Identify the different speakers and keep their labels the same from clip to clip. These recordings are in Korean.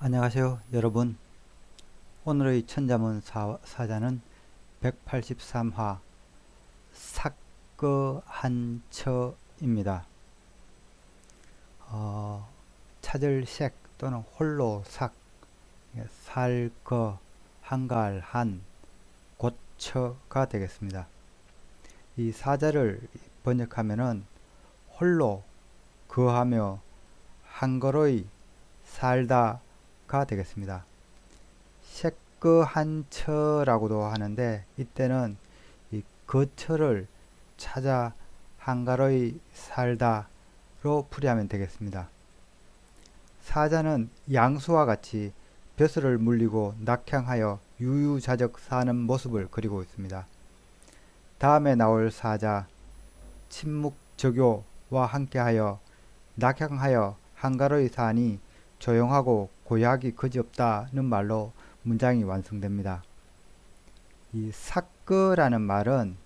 Speaker 1: 안녕하세요 여러분. 오늘의 천자문 사자는 183화 삭거한처입니다. 찾을 색 또는 홀로 삭, 살거, 한갈한, 고처가 되겠습니다. 이 사자를 번역하면은 홀로 거하며 한걸의 살다가 되겠습니다. 색거한처라고도 하는데 이때는 이 거처를 찾아 한가로이 살다로 풀이하면 되겠습니다. 사자는 양수와 같이 벼슬을 물리고 낙향하여 유유자적 사는 모습을 그리고 있습니다. 다음에 나올 사자 침묵적교와 함께하여 낙향하여 한가로이 사니 조용하고 고요하기 그지없다는 말로 문장이 완성됩니다. 이 삭거라는 말은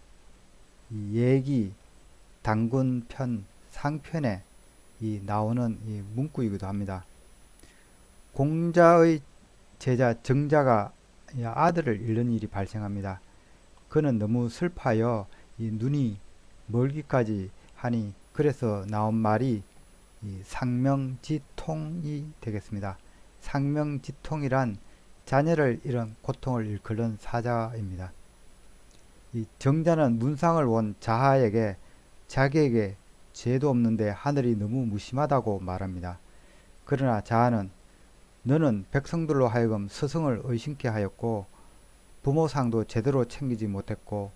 Speaker 1: 이 얘기, 단군편, 상편에 나오는 이 문구이기도 합니다. 공자의 제자 정자가 아들을 잃는 일이 발생합니다. 그는 너무 슬퍼하여 이 눈이 멀기까지 하니 그래서 나온 말이 이 상명지통이 되겠습니다. 상명지통이란 자녀를 잃은 고통을 일컬는 사자입니다. 이 정자는 문상을 온 자하에게 자기에게 죄도 없는데 하늘이 너무 무심하다고 말합니다. 그러나 자하는 너는 백성들로 하여금 스승을 의심케 하였고 부모상도 제대로 챙기지 못했고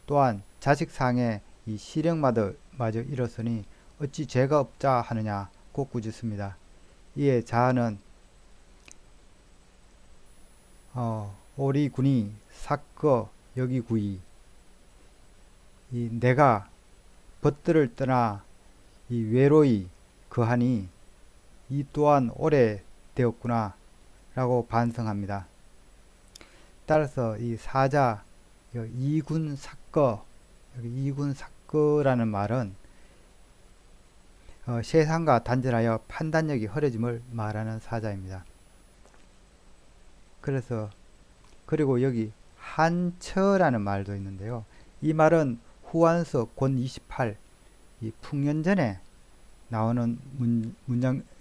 Speaker 1: 또한 자식상에 이 시령마저 잃었으니 어찌 죄가 없자 하느냐고 꾸짖습니다. 이에 자하는 오리군이 삭거 여기구이 내가 벗들을 떠나 이 외로이 거하니 이 또한 오래 되었구나 라고 반성합니다. 따라서 이 사자 이군 삭거 여기 이군 삭거라는 말은 세상과 단절하여 판단력이 흐려짐을 말하는 사자입니다. 그리고 여기 한처라는 말도 있는데요. 이 말은 후한서 권 28, 이 풍년전에 나오는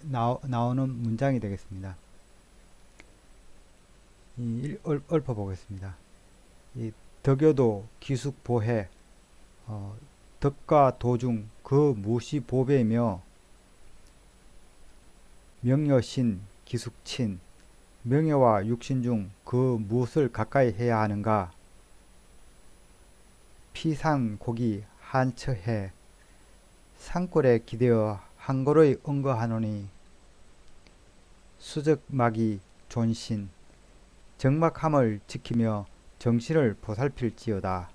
Speaker 1: 나오는 문장이 되겠습니다. 읊어보겠습니다. 이 덕여도 기숙보해, 덕과 도중 그 무시 보배며 명여신 기숙친 명예와 육신 중 그 무엇을 가까이 해야 하는가? 피산고기 한처해 산골에 기대어 한골의 응거하노니 수적막이 존신 정막함을 지키며 정신을 보살필지어다.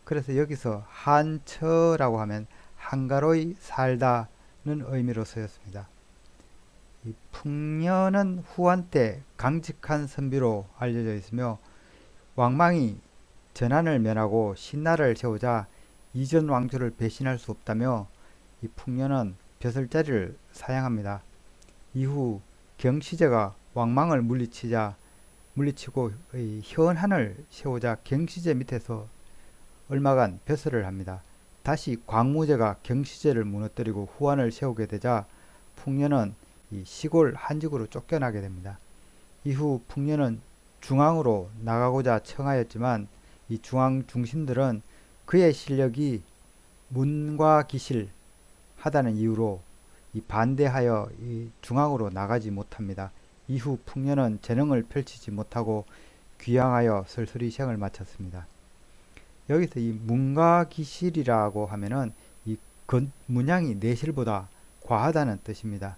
Speaker 1: 그래서 여기서 한처라고 하면 한가로이 살다는 의미로 쓰였습니다. 이 풍년은 후한 때 강직한 선비로 알려져 있으며 왕망이 전한을 면하고 신나를 세우자 이전 왕조를 배신할 수 없다며 이 풍년은 벼슬자리를 사양합니다. 이후 경시제가 왕망을 물리치고 현한을 세우자 경시제 밑에서 얼마간 벼슬을 합니다. 다시 광무제가 경시제를 무너뜨리고 후한을 세우게 되자 풍년은 이 시골 한직으로 쫓겨나게 됩니다. 이후 풍년은 중앙으로 나가고자 청하였지만 이 중앙 중신들은 그의 실력이 문과 기실 하다는 이유로 반대하여 이 중앙으로 나가지 못합니다. 이후 풍년은 재능을 펼치지 못하고 귀양하여 슬슬이 생을 마쳤습니다. 여기서 이 문과 기실이라고 하면은 이 문양이 내실보다 과하다는 뜻입니다.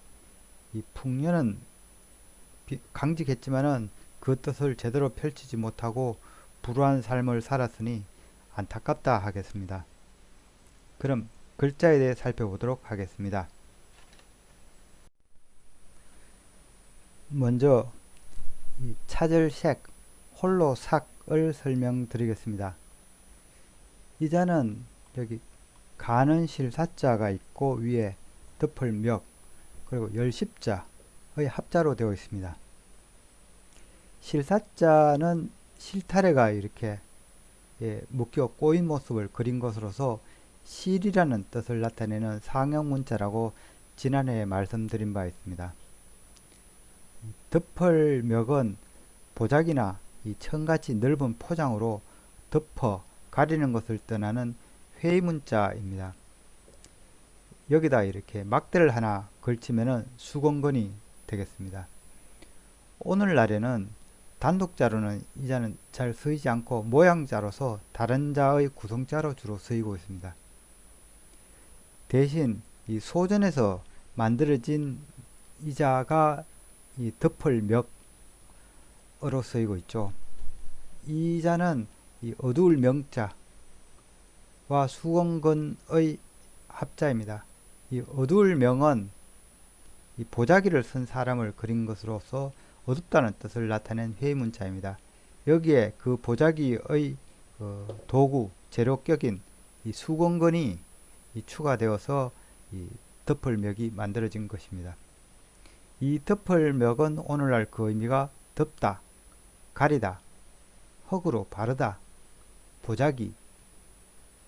Speaker 1: 이 풍년은 강직했지만은 그 뜻을 제대로 펼치지 못하고 불우한 삶을 살았으니 안타깝다 하겠습니다. 그럼 글자에 대해 살펴보도록 하겠습니다. 먼저 찾을 색, 홀로 삭을 설명드리겠습니다. 이 자는 여기 가는 실사자가 있고 위에 덮을 멱 그리고 열십자의 합자로 되어 있습니다. 실사자는 실타래가 이렇게 묶여 꼬인 모습을 그린 것으로서 실이라는 뜻을 나타내는 상형 문자라고 지난해에 말씀드린 바 있습니다. 덮을멱은 보자기나 이 천같이 넓은 포장으로 덮어 가리는 것을 뜻하는 회의 문자입니다. 여기다 이렇게 막대를 하나 걸치면은 수건건이 되겠습니다. 오늘날에는 단독자로는 이 자는 잘 쓰이지 않고 모양자로서 다른 자의 구성자로 주로 쓰이고 있습니다. 대신 이 소전에서 만들어진 이 자가 이 덮을멱으로 쓰이고 있죠. 이 자는 이 어두울 명자와 수건건의 합자입니다. 이 어두울 명은 이 보자기를 쓴 사람을 그린 것으로서 어둡다는 뜻을 나타낸 회의문자입니다. 여기에 그 보자기의 도구, 재료격인 이 수건건이 추가되어서 이 덮을멱이 만들어진 것입니다. 이 덮을멱은 오늘날 그 의미가 덮다, 가리다, 흙으로 바르다, 보자기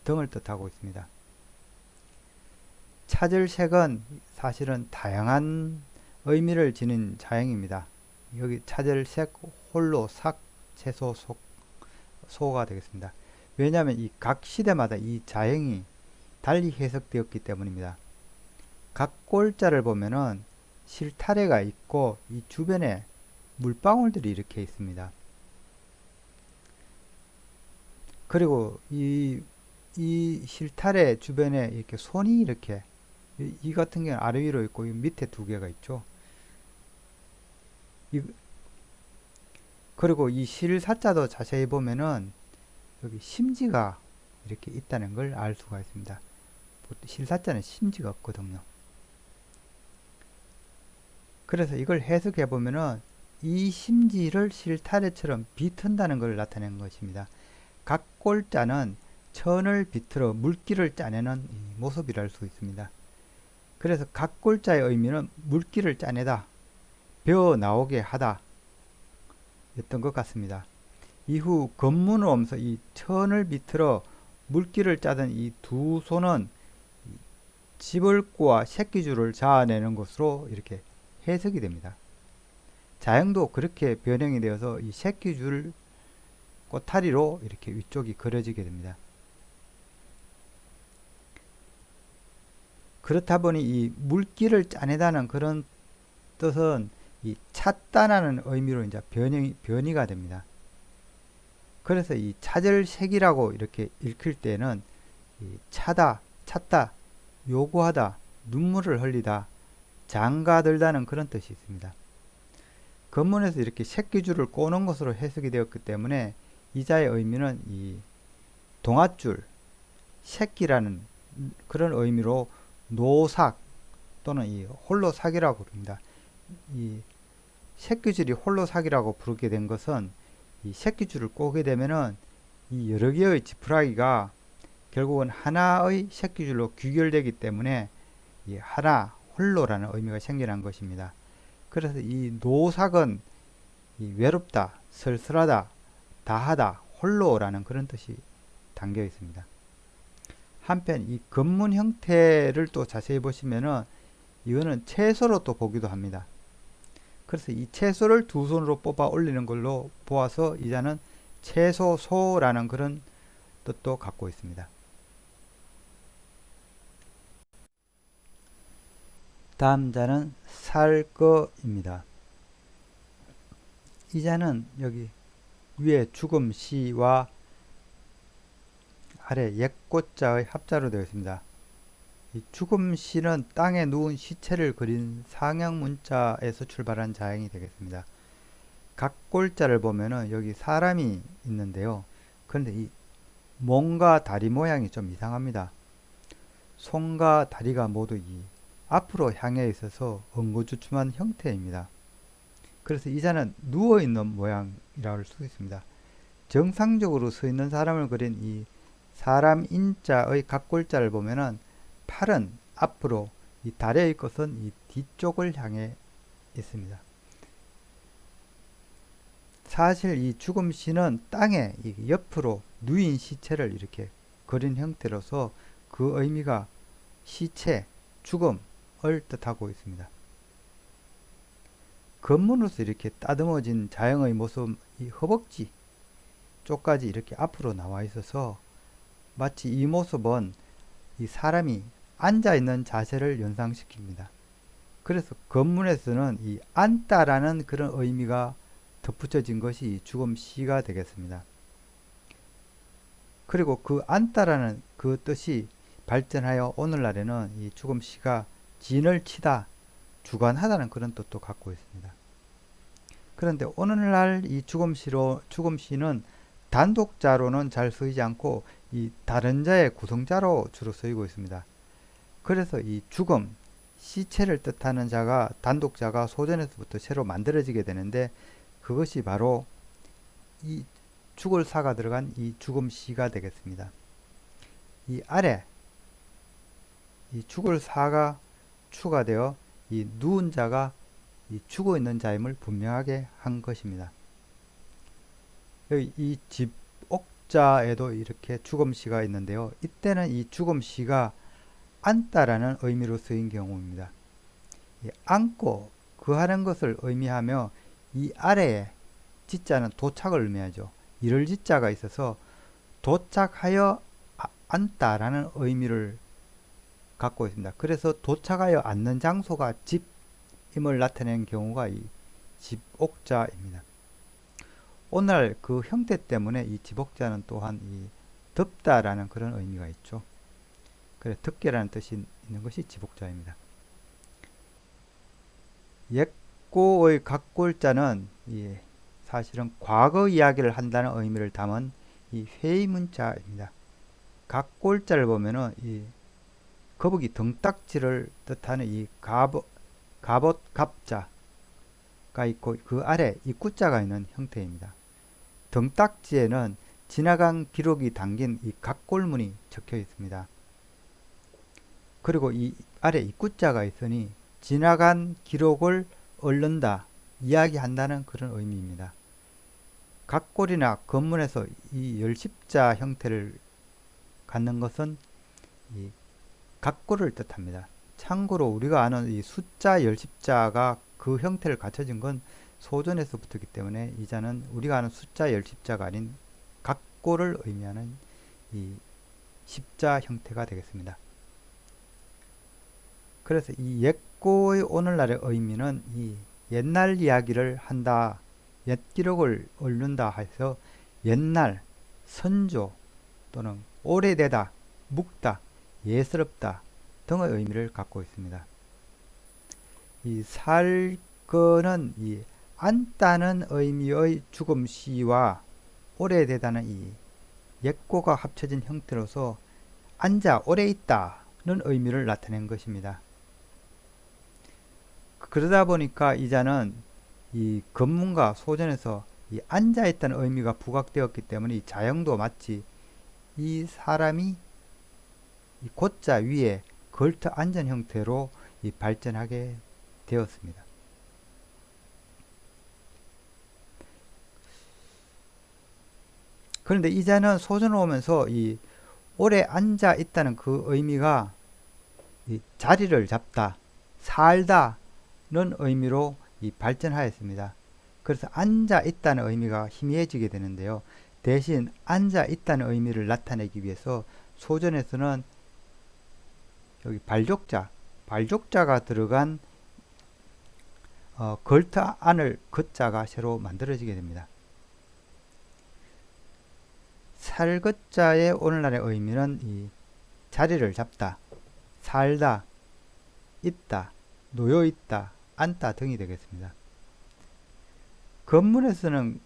Speaker 1: 등을 뜻하고 있습니다. 차절색은 사실은 다양한 의미를 지닌 자형입니다. 여기 차절색, 홀로, 삭, 채소, 소가 되겠습니다. 왜냐하면 이 각 시대마다 이 자형이 달리 해석되었기 때문입니다. 각 골자를 보면은 실타래가 있고 이 주변에 물방울들이 이렇게 있습니다. 그리고 이 실타래 주변에 이렇게 손이 이렇게 이 같은 경우는 아래 위로 있고 밑에 두 개가 있죠. 그리고 이 실사자도 자세히 보면은 여기 심지가 이렇게 있다는 걸 알 수가 있습니다. 실사자는 심지가 없거든요. 그래서 이걸 해석해 보면은 이 심지를 실타래처럼 비튼다는 걸 나타낸 것입니다. 각 골자는 천을 비틀어 물기를 짜내는 모습이라 할 수 있습니다. 그래서 각 골자의 의미는 물기를 짜내다, 베어 나오게 하다 였던 것 같습니다. 이후 건문을 오면서 이 천을 비틀어 물기를 짜던 이 두 손은 집을꼬와 새끼줄을 자아내는 것으로 이렇게 해석이 됩니다. 자형도 그렇게 변형이 되어서 이 새끼줄 꼬타리로 이렇게 위쪽이 그려지게 됩니다. 그렇다 보니 이 물기를 짜내다는 그런 뜻은 이 찾다라는 의미로 이제 변이가 됩니다. 그래서 이 찾을색이라고 이렇게 읽힐 때는 이 찾다, 요구하다, 눈물을 흘리다, 장가들다는 그런 뜻이 있습니다. 건문에서 이렇게 새끼줄을 꼬는 것으로 해석이 되었기 때문에 이자의 의미는 이 동아줄, 새끼라는 그런 의미로 노삭 또는 이 홀로삭이라고 부릅니다. 이 새끼줄이 홀로삭이라고 부르게 된 것은 이 새끼줄을 꼬게 되면은 이 여러 개의 지푸라기가 결국은 하나의 새끼줄로 귀결되기 때문에 이 하나, 홀로라는 의미가 생겨난 것입니다. 그래서 이 노삭은 이 외롭다, 쓸쓸하다, 다하다, 홀로라는 그런 뜻이 담겨 있습니다. 한편 이 건문 형태를 또 자세히 보시면은 이거는 채소로 또 보기도 합니다. 그래서 이 채소를 두 손으로 뽑아 올리는 걸로 보아서 이 자는 채소소라는 그런 뜻도 갖고 있습니다. 다음 자는 살거입니다. 이 자는 여기 위에 죽음시와 아래 옛꽃자의 합자로 되어 있습니다. 이 죽음시는 땅에 누운 시체를 그린 상형 문자에서 출발한 자형이 되겠습니다. 각 골자를 보면은 여기 사람이 있는데요. 그런데 이 몸과 다리 모양이 좀 이상합니다. 손과 다리가 모두 이 앞으로 향해 있어서 엉거주춤한 형태입니다. 그래서 이 자는 누워있는 모양이라고 할 수 있습니다. 정상적으로 서 있는 사람을 그린 이 사람 인자의 각골자를 보면은 팔은 앞으로, 이 다리의 것은 이 뒤쪽을 향해 있습니다. 사실 이 죽음시는 땅에 옆으로 누인 시체를 이렇게 그린 형태로서 그 의미가 시체, 죽음을 뜻하고 있습니다. 겉문으로서 이렇게 따듬어진 자형의 모습, 이 허벅지 쪽까지 이렇게 앞으로 나와 있어서 마치 이 모습은 이 사람이 앉아 있는 자세를 연상시킵니다. 그래서 겉문에서는 이 앉다라는 그런 의미가 덧붙여진 것이 죽음시가 되겠습니다. 그리고 그 앉다라는 그 뜻이 발전하여 오늘날에는 이 죽음시가 진을 치다, 주관하다는 그런 뜻도 갖고 있습니다. 그런데 오늘날 이 죽음시는 단독자로는 잘 쓰이지 않고 이 다른 자의 구성자로 주로 쓰이고 있습니다. 그래서 이 죽음, 시체를 뜻하는 자가 단독자가 소전에서부터 새로 만들어지게 되는데 그것이 바로 이 죽을 사가 들어간 이 죽음시가 되겠습니다. 이 아래 이 죽을 사가 추가되어 이 누운 자가 이 죽어 있는 자임을 분명하게 한 것입니다. 여기 이 집옥자에도 이렇게 죽음시가 있는데요. 이때는 이 죽음시가 앉다라는 의미로 쓰인 경우입니다. 앉고 거하는 것을 의미하며 이 아래에 지자는 도착을 의미하죠. 이를 지자가 있어서 도착하여 앉다라는 의미를 갖고 있습니다. 그래서 도착하여 앉는 장소가 집임을 나타내는 경우가 이 집옥자입니다. 오늘 그 형태 때문에 이 집옥자는 또한 이 덮다라는 그런 의미가 있죠. 그래 덮개라는 뜻이 있는 것이 집옥자입니다. 옛고의 각골자는 사실은 과거 이야기를 한다는 의미를 담은 이 회의문자입니다. 각골자를 보면은 이 거북이 등딱지를 뜻하는 이 갑옷 갑자가 있고 그 아래 입구자가 있는 형태입니다. 등딱지에는 지나간 기록이 담긴 이 각골문이 적혀 있습니다. 그리고 이 아래 입구자가 있으니 지나간 기록을 얽는다, 이야기한다는 그런 의미입니다. 각골이나 겉문에서 이 열십자 형태를 갖는 것은 이 각골을 뜻합니다. 참고로 우리가 아는 이 숫자 열십자가 그 형태를 갖춰진 건 소전에서부터이기 때문에 이 자는 우리가 아는 숫자 열십자가 아닌 각골을 의미하는 이 십자 형태가 되겠습니다. 그래서 이 옛고의 오늘날의 의미는 이 옛날 이야기를 한다, 옛 기록을 얽는다 해서 옛날, 선조 또는 오래되다, 묵다, 예스럽다 등의 의미를 갖고 있습니다. 이 살거는 이 앉다는 의미의 죽음시와 오래되다는 이 옛고가 합쳐진 형태로서 앉아 오래 있다는 의미를 나타낸 것입니다. 그러다 보니까 이 자는 이 겉문과 소전에서 이 앉아 있다는 의미가 부각되었기 때문에 이 자형도 마치 이 사람이 이 곧자 위에 걸터 앉은 형태로 이 발전하게 되었습니다. 그런데 이 자는 소전을 오면서 이 오래 앉아 있다는 그 의미가 이 자리를 잡다, 살다는 의미로 이 발전하였습니다. 그래서 앉아 있다는 의미가 희미해지게 되는데요. 대신 앉아 있다는 의미를 나타내기 위해서 소전에서는 여기 발족자가 들어간 걸터 안을 걷자가 새로 만들어지게 됩니다. 살것자의 오늘날의 의미는 이 자리를 잡다, 살다, 있다, 놓여있다, 앉다 등이 되겠습니다. 겉문에서는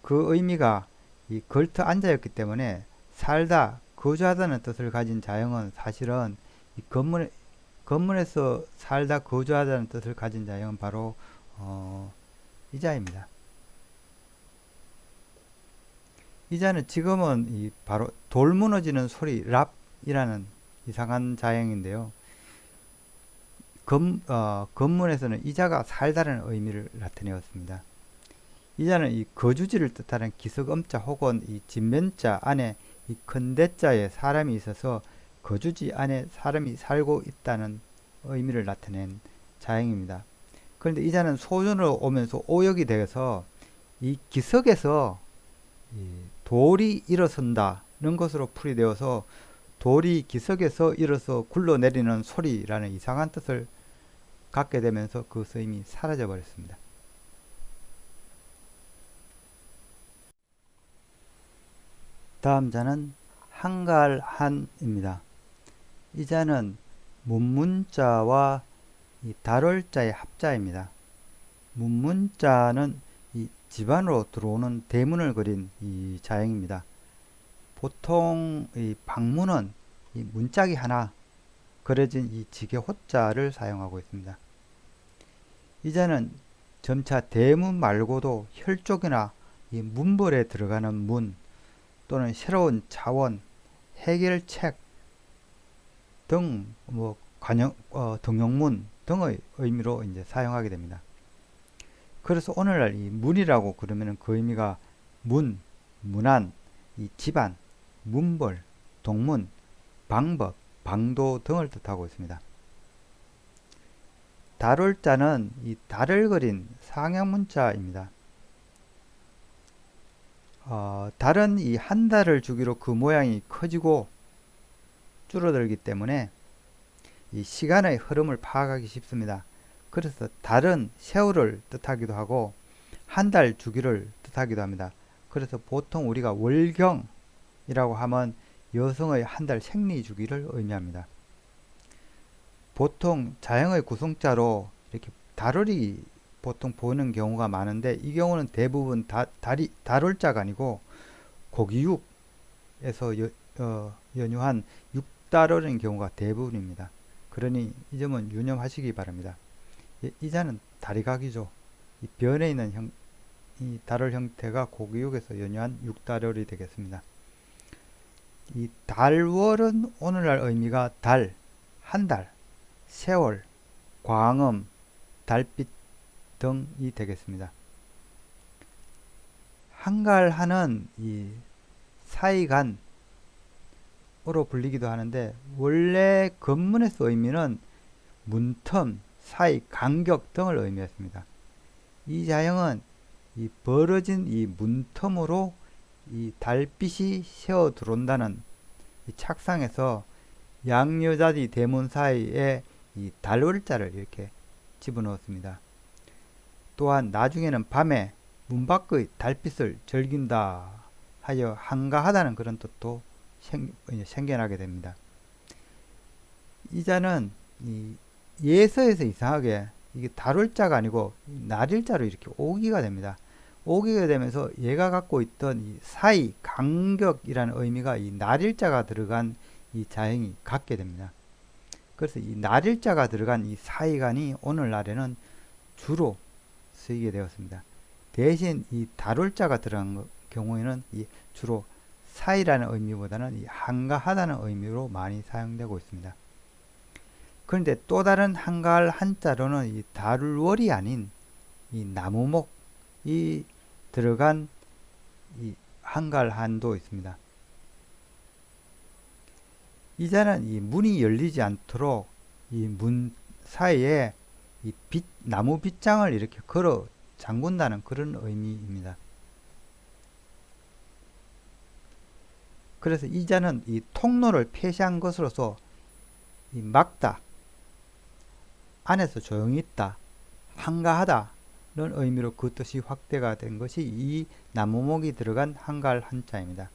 Speaker 1: 그 의미가 이 걸터 앉아였기 때문에 살다, 거주하다는 뜻을 가진 자형은 사실은 이 겉문에서 살다 거주하다는 뜻을 가진 자형은 바로 이 자입니다. 이 자는 지금은 이 바로 돌 무너지는 소리 랍이라는 이상한 자형인데요. 건문에서는 이자가 살다는 의미를 나타내었습니다. 이자는 이 거주지를 뜻하는 기석음자 혹은 이 진면자 안에 이 큰대자에 사람이 있어서 거주지 안에 사람이 살고 있다는 의미를 나타낸 자형입니다. 그런데 이자는 소전으로 오면서 오역이 되어서 이 기석에서 이 돌이 일어선다는 것으로 풀이되어서 돌이 기석에서 일어서 굴러내리는 소리라는 이상한 뜻을 갖게 되면서 그 쓰임이 사라져 버렸습니다. 다음 자는 한갈한입니다. 이 자는 문문자와 이 달월자의 합자입니다. 문문자는 이 집안으로 들어오는 대문을 그린 이 자형입니다. 보통 이 방문은 이 문짝이 하나 그려진 이 지게 호자를 사용하고 있습니다. 이 자는 점차 대문 말고도 혈족이나 이 문벌에 들어가는 문 또는 새로운 자원, 해결책 등 등용문 등의 의미로 이제 사용하게 됩니다. 그래서 오늘날 이 문이라고 그러면 그 의미가 문, 문안, 이 집안, 문벌, 동문, 방법, 방도 등을 뜻하고 있습니다. 달월자는 이 달을 그린 상형문자입니다. 달은 이 한 달을 주기로 그 모양이 커지고 줄어들기 때문에 이 시간의 흐름을 파악하기 쉽습니다. 그래서 달은 세월을 뜻하기도 하고 한 달 주기를 뜻하기도 합니다. 그래서 보통 우리가 월경이라고 하면 여성의 한 달 생리 주기를 의미합니다. 보통 자형의 구성자로 이렇게 달월이 보통 보는 경우가 많은데 이 경우는 대부분 달월자가 아니고 고기육에서 연유한 육달월인 경우가 대부분입니다. 그러니 이 점은 유념하시기 바랍니다. 이 자는 다리각이죠. 이 변에 있는 이 달월 형태가 고기육에서 연유한 육달월이 되겠습니다. 이 달월은 오늘날 의미가 달, 한 달, 세월, 광음, 달빛 등이 되겠습니다. 한갈한은 이 사이간으로 불리기도 하는데 원래 건문에서 의미는 문틈, 사이, 간격 등을 의미했습니다. 이 자형은 이 벌어진 이 문틈으로 이 달빛이 새어 들어온다는 이 착상에서 양여자지 대문 사이에 이 달월자를 이렇게 집어넣었습니다. 또한 나중에는 밤에 문 밖의 달빛을 즐긴다 하여 한가하다는 그런 뜻도 생겨나게 됩니다. 이 자는 이 예서에서 이상하게 이게 달월자가 아니고 날일자로 이렇게 오기가 됩니다. 오기가 되면서 얘가 갖고 있던 이 사이, 간격이라는 의미가 이 날일자가 들어간 이 자형이 갖게 됩니다. 그래서 이 날일자가 들어간 이 사이간이 오늘날에는 주로 쓰이게 되었습니다. 대신 이 달월자가 들어간 경우에는 이 주로 사이라는 의미보다는 이 한가하다는 의미로 많이 사용되고 있습니다. 그런데 또 다른 한가할 한자로는 이 달월이 아닌 이 나무목이 들어간 이 한갈한도 있습니다. 이 자는 이 문이 열리지 않도록 이 문 사이에 이 나무 빗장을 이렇게 걸어 잠근다는 그런 의미입니다. 그래서 이 자는 이 통로를 폐쇄한 것으로서 이 막다, 안에서 조용히 있다, 한가하다는 의미로 그 뜻이 확대가 된 것이 이 나무목이 들어간 한갈 한자입니다.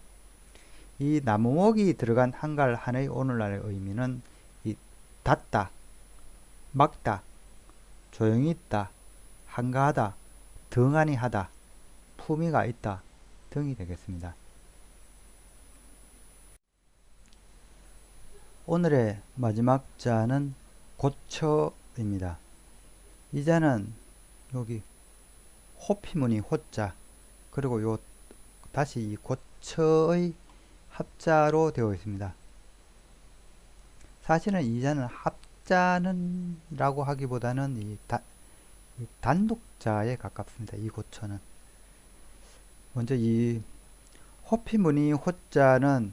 Speaker 1: 이 나무목이 들어간 한갈 한의 오늘날의 의미는 이 닫다, 막다, 조용히 있다, 한가하다, 등한히 하다, 품위가 있다 등이 되겠습니다. 오늘의 마지막 자는 고처입니다. 이 자는 여기 호피무늬 호자 그리고 요 다시 이 고처의 합자로 되어 있습니다. 사실은 이 자는 호자는 라고 하기보다는 이 단독자에 가깝습니다. 이 고처는. 먼저 이 호피무늬 호자는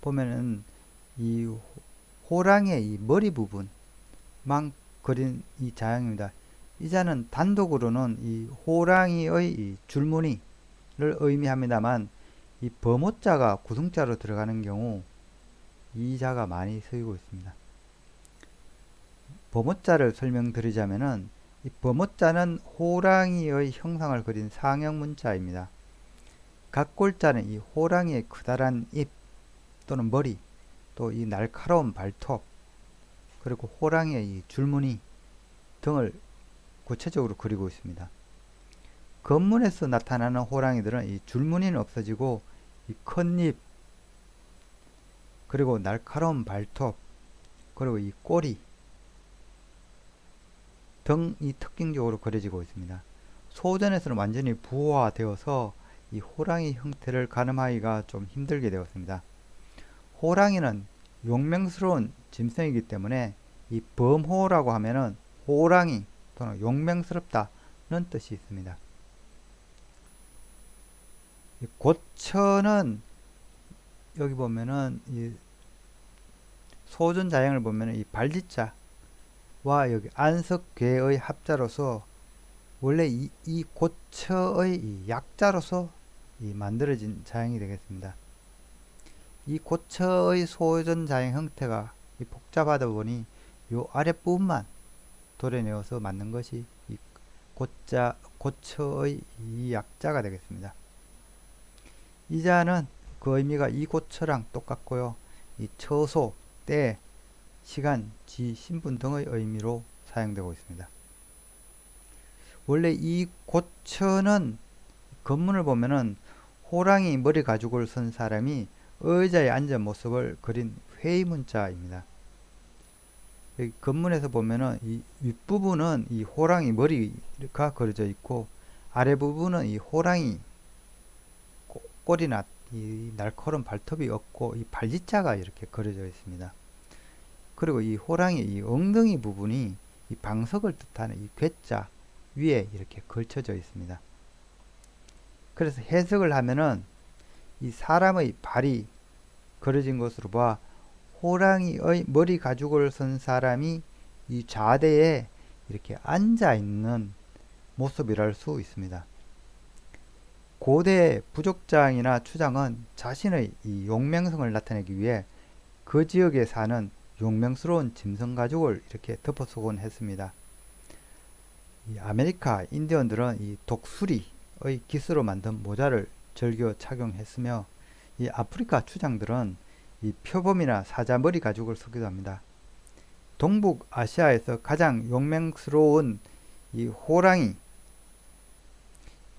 Speaker 1: 보면은 이 호랑이의 이 머리 부분만 그린 이 자형입니다. 이 자는 단독으로는 이 호랑이의 이 줄무늬를 의미합니다만 이 범호자가 구승자로 들어가는 경우 이 자가 많이 쓰이고 있습니다. 범호자를 설명드리자면은 이 범호자는 호랑이의 형상을 그린 상형 문자입니다. 각골자는 이 호랑이의 커다란 입 또는 머리, 또 이 날카로운 발톱, 그리고 호랑이의 이 줄무늬 등을 구체적으로 그리고 있습니다. 겉문에서 나타나는 호랑이들은 이 줄무늬는 없어지고 이 큰 입, 그리고 날카로운 발톱, 그리고 이 꼬리 등이 특징적으로 그려지고 있습니다. 소전에서는 완전히 부화되어서 이 호랑이 형태를 가늠하기가 좀 힘들게 되었습니다. 호랑이는 용맹스러운 짐승이기 때문에 이 범호라고 하면은 호랑이 또는 용맹스럽다는 뜻이 있습니다. 이 고처는 여기 보면은 이 소전 자형을 보면은 이 발지자와 여기 안석괴의 합자로서 원래 이 고처의 이 약자로서 만들어진 자형이 되겠습니다. 이 고처의 소전 자형 형태가 복잡하다 보니 요 아랫부분만 도려내어서 만든 것이 이 고처의 이 약자가 되겠습니다. 이 자는 그 의미가 이 고처랑 똑같고요. 이 처소, 때, 시간, 지, 신분 등의 의미로 사용되고 있습니다. 원래 이 고처는 겉문을 보면은 호랑이 머리 가죽을 쓴 사람이 의자에 앉은 모습을 그린 회의 문자입니다. 여기 겉문에서 보면은 이 윗부분은 이 호랑이 머리가 그려져 있고 아래 부분은 이 호랑이 꼬리나 이 날카로운 발톱이 없고 이 발지자가 이렇게 그려져 있습니다. 그리고 이 호랑이 이 엉덩이 부분이 이 방석을 뜻하는 이 괴자 위에 이렇게 걸쳐져 있습니다. 그래서 해석을 하면은 이 사람의 발이 그려진 것으로 봐 호랑이의 머리 가죽을 쓴 사람이 이 좌대에 이렇게 앉아 있는 모습이랄 수 있습니다. 고대 부족장이나 추장은 자신의 이 용맹성을 나타내기 위해 그 지역에 사는 용맹스러운 짐승 가죽을 이렇게 덮어 쓰곤 했습니다. 이 아메리카 인디언들은 이 독수리의 깃으로 만든 모자를 즐겨 착용했으며 이 아프리카 추장들은 이 표범이나 사자 머리 가죽을 쓰기도 합니다. 동북아시아에서 가장 용맹스러운 이 호랑이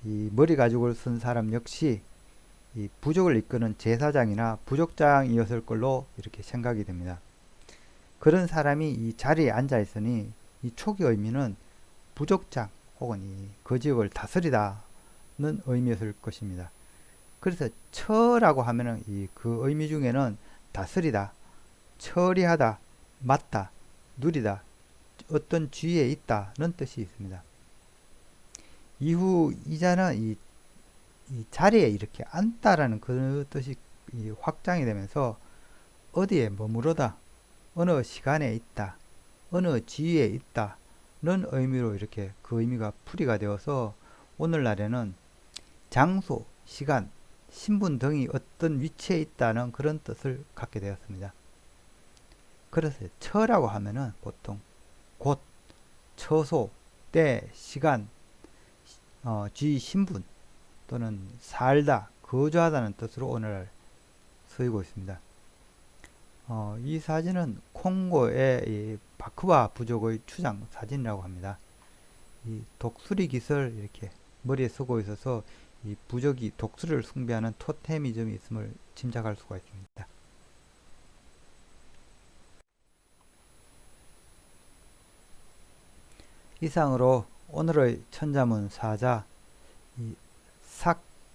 Speaker 1: 이 머리 가죽을 쓴 사람 역시 이 부족을 이끄는 제사장이나 부족장이었을 걸로 이렇게 생각이 됩니다. 그런 사람이 이 자리에 앉아 있으니 이 초기 의미는 부족장 혹은 그 지역을 다스리다는 의미였을 것입니다. 그래서 처라고 하면은 그 의미 중에는 다스리다, 처리하다, 맡다, 누리다, 어떤 지위에 있다는 뜻이 있습니다. 이후 이자는 이 자리에 이렇게 앉다라는 그 뜻이 확장이 되면서 어디에 머무르다, 어느 시간에 있다, 어느 지위에 있다는 의미로 이렇게 그 의미가 풀이가 되어서 오늘날에는 장소, 시간, 신분 등이 어떤 위치에 있다는 그런 뜻을 갖게 되었습니다. 그래서 처라고 하면은 보통 곳, 처소, 때, 시간, 지, 신분 또는 살다, 거주하다는 뜻으로 오늘날 쓰이고 있습니다. 이 사진은 콩고의 이 바크바 부족의 추장 사진이라고 합니다. 이 독수리 깃을 이렇게 머리에 쓰고 있어서 이 부족이 독수리를 숭배하는 토테미즘이 있음을 짐작할 수가 있습니다. 이상으로 오늘의 천자문 사자 이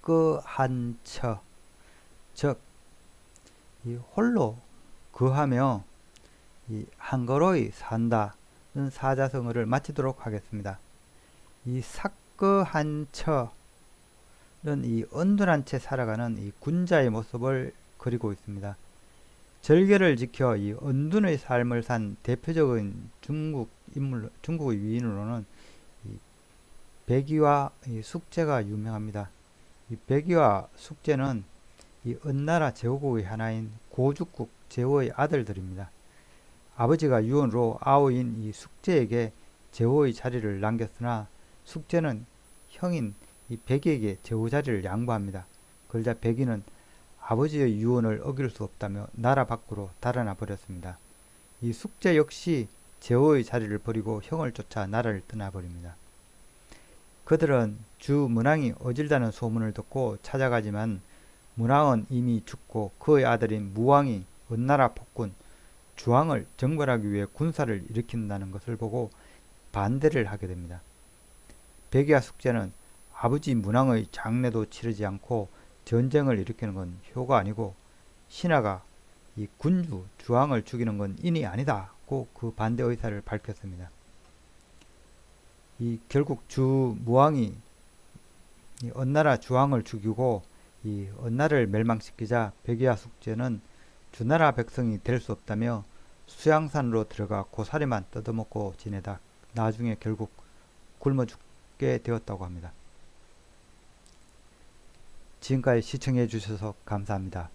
Speaker 1: 삭거한처 즉 이 홀로 거하며 이 한거로이 산다는 사자성어를 마치도록 하겠습니다. 이 사끄한처는 이 은둔한 채 살아가는 이 군자의 모습을 그리고 있습니다. 절개를 지켜 이 은둔의 삶을 산 대표적인 중국의 위인으로는 이 백이와 이 숙제가 유명합니다. 이 백이와 숙제는 이 은나라 제후국의 하나인 고죽국 제후의 아들들입니다. 아버지가 유언으로 아우인 이 숙제에게 제후의 자리를 남겼으나 숙제는 형인 이 백이에게 제후 자리를 양보합니다. 그러자 백이는 아버지의 유언을 어길 수 없다며 나라 밖으로 달아나 버렸습니다. 이 숙제 역시 제후의 자리를 버리고 형을 쫓아 나라를 떠나버립니다. 그들은 주 문왕이 어질다는 소문을 듣고 찾아가지만 문왕은 이미 죽고 그의 아들인 무왕이 은나라 폭군 주왕을 정벌하기 위해 군사를 일으킨다는 것을 보고 반대를 하게 됩니다. 백이와 숙제는 아버지 문왕의 장례도 치르지 않고 전쟁을 일으키는 건 효가 아니고 신하가 이 군주 주왕을 죽이는 건 인이 아니다고 그 반대 의사를 밝혔습니다. 이 결국 주 무왕이 이 은나라 주왕을 죽이고 이 은나라를 멸망시키자 백이와 숙제는 주나라 백성이 될 수 없다며 수양산으로 들어가 고사리만 뜯어먹고 지내다 나중에 결국 굶어 죽게 되었다고 합니다. 지금까지 시청해 주셔서 감사합니다.